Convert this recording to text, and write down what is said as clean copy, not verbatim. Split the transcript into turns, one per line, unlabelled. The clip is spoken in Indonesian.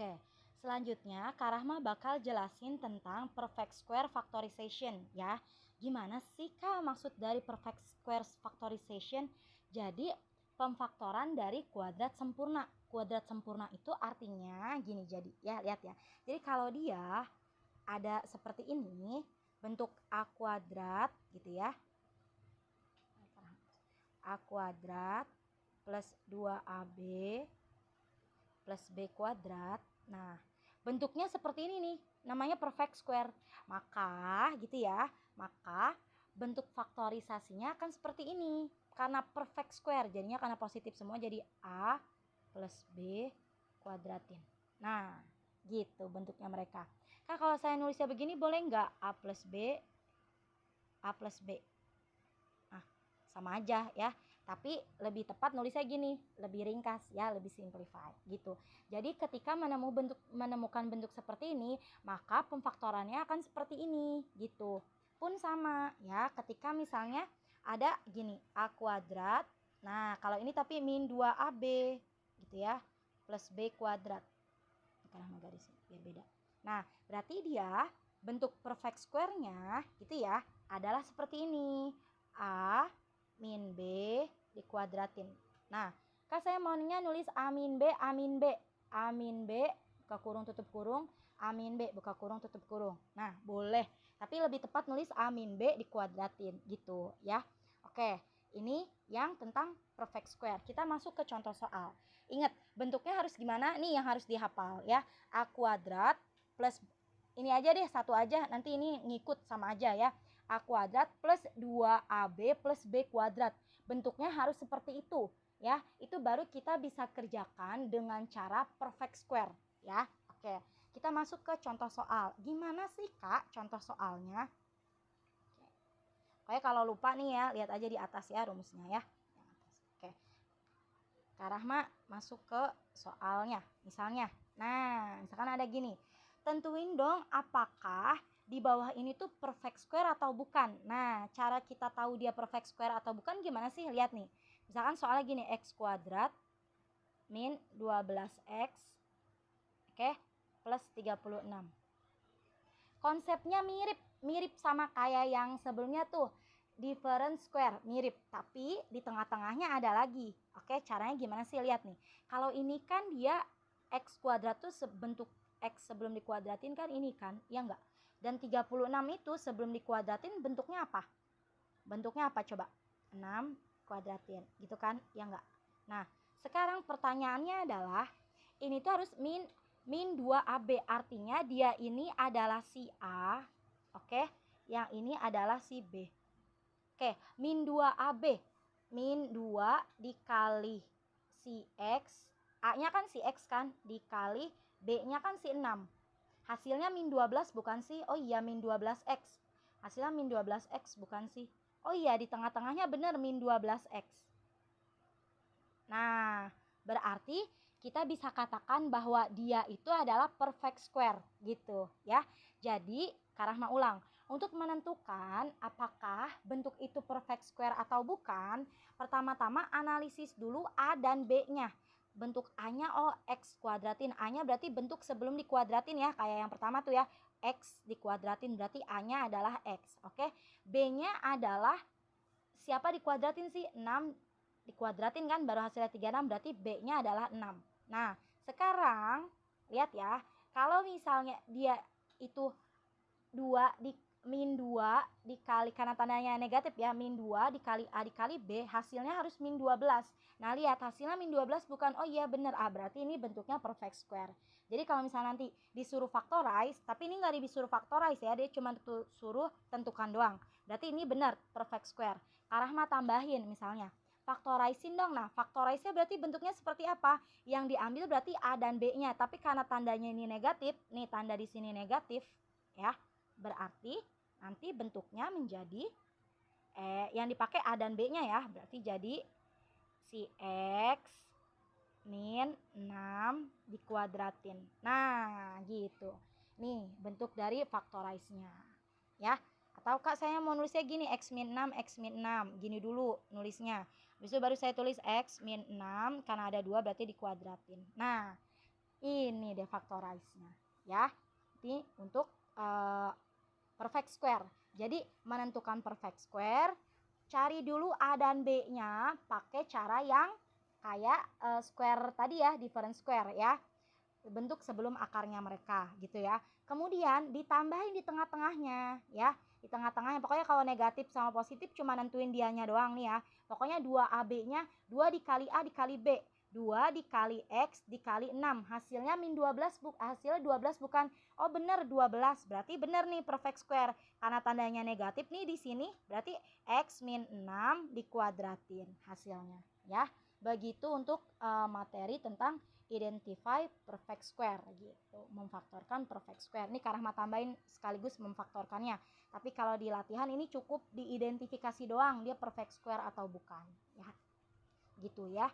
Oke, selanjutnya Kak Rahma bakal jelasin tentang perfect square factorization ya. Gimana sih Kak maksud dari perfect square factorization? Jadi pemfaktoran dari kuadrat sempurna. Kuadrat sempurna itu artinya gini, jadi ya lihat ya. Jadi kalau dia ada seperti ini, bentuk A kuadrat gitu ya. A kuadrat plus 2AB plus B kuadrat. Nah, bentuknya seperti ini nih, namanya perfect square. Maka gitu ya, maka bentuk faktorisasinya akan seperti ini. Karena perfect square, jadinya karena positif semua jadi A plus B kuadratin. Nah, gitu bentuknya mereka. Kak, kalau saya nulisnya begini boleh nggak? A plus B, A plus B. Nah, sama aja ya. Tapi lebih tepat nulisnya gini, lebih ringkas ya, lebih simplify gitu. Jadi ketika menemukan bentuk seperti ini, maka pemfaktorannya akan seperti ini gitu. Pun sama ya, ketika misalnya ada gini, A kuadrat. Nah, kalau ini tapi min 2AB gitu ya, plus B kuadrat. Karena garis biar beda. Nah, berarti dia bentuk perfect square-nya gitu ya, adalah seperti ini. A min B dikuadratin. Nah, Kak saya maunya nulis A min B, A min B. A min B, buka kurung tutup kurung, A min B, buka kurung tutup kurung. Nah, boleh. Tapi lebih tepat nulis A min B dikuadratin gitu ya. Oke, ini yang tentang perfect square. Kita masuk ke contoh soal. Ingat, bentuknya harus gimana? Nih yang harus dihafal ya. A kuadrat plus ini aja deh, satu aja, nanti ini ngikut sama aja ya. A kuadrat plus 2AB plus B kuadrat. Bentuknya harus seperti itu ya. Itu baru kita bisa kerjakan dengan cara perfect square ya. Oke, kita masuk ke contoh soal. Gimana sih Kak contoh soalnya? Oke, kalau lupa nih ya, lihat aja di atas ya rumusnya ya. Oke. Kak Rahma masuk ke soalnya. Misalnya, nah misalkan ada gini. Tentuin dong apakah di bawah ini tuh perfect square atau bukan. Nah, cara kita tahu dia perfect square atau bukan gimana sih? Lihat nih. Misalkan soalnya gini, x kuadrat min 12x oke, plus 36. Konsepnya mirip sama kayak yang sebelumnya tuh. Different square, mirip. Tapi di tengah-tengahnya ada lagi. Oke, caranya gimana sih? Lihat nih. Kalau ini kan dia x kuadrat tuh bentuk x sebelum dikuadratin kan ini kan, ya enggak? Dan 36 itu sebelum dikuadratin bentuknya apa? Bentuknya apa coba? 6 kuadratin, gitu kan? Ya enggak? Nah, sekarang pertanyaannya adalah ini tuh harus min 2AB, artinya dia ini adalah si A, oke? Yang ini adalah si B. Oke, min 2AB. Min 2 dikali si X, A-nya kan si X kan, dikali B-nya kan si 6. Hasilnya min 12 bukan sih? Oh iya, min 12X. Hasilnya min 12X bukan sih? Oh iya, di tengah-tengahnya benar min 12X. Nah, berarti kita bisa katakan bahwa dia itu adalah perfect square gitu ya. Jadi, Kak Rahma ulang. Untuk menentukan apakah bentuk itu perfect square atau bukan, pertama-tama analisis dulu A dan B-nya. Bentuk A-nya X kuadratin. A-nya berarti bentuk sebelum dikuadratin ya. Kayak yang pertama tuh ya. X dikuadratin berarti A-nya adalah X. Oke. B-nya adalah siapa dikuadratin sih? 6 dikuadratin kan baru hasilnya 36, berarti B-nya adalah 6. Nah, sekarang lihat ya. Kalau misalnya dia itu 2 di min 2 dikali, karena tandanya negatif ya, min 2 dikali A dikali B, hasilnya harus min 12. Nah, lihat hasilnya min 12 bukan, oh iya bener A, berarti ini bentuknya perfect square. Jadi kalau misalnya nanti disuruh factorize, tapi ini nggak disuruh factorize ya, dia cuma suruh tentukan doang. Berarti ini benar perfect square. Kak Rahma tambahin misalnya, faktoraisin dong. Nah, faktorize-nya berarti bentuknya seperti apa? Yang diambil berarti A dan B-nya, tapi karena tandanya ini negatif, nih tanda di sini negatif ya. Berarti nanti bentuknya menjadi yang dipakai A dan B-nya ya. Berarti jadi si X min 6 dikuadratin. Nah, gitu. Nih, bentuk dari factorize-nya. Ya. Atau Kak saya mau nulisnya gini, X min 6, X min 6. Gini dulu nulisnya. Habis itu baru saya tulis X min 6, karena ada 2 berarti dikuadratin. Nah, ini nih defactorize-nya ya. Ini untuk perfect square. Jadi menentukan perfect square, cari dulu A dan B-nya pakai cara yang kayak square tadi ya, different square ya. Bentuk sebelum akarnya mereka gitu ya. Kemudian ditambahin di tengah-tengahnya ya. Di tengah-tengahnya pokoknya kalau negatif sama positif cuma nentuin dianya doang nih ya. Pokoknya 2AB-nya 2 dikali A dikali B. 2 dikali X dikali 6. Hasilnya min 12 hasilnya 12 bukan. Oh bener 12. Berarti bener nih perfect square. Karena tandanya negatif nih di sini. Berarti X min 6 dikuadratin hasilnya ya. Begitu untuk materi tentang identify perfect square gitu. Memfaktorkan perfect square. Ini Kak Rahma tambahin sekaligus memfaktorkannya. Tapi kalau di latihan ini cukup diidentifikasi doang dia perfect square atau bukan ya. Gitu ya.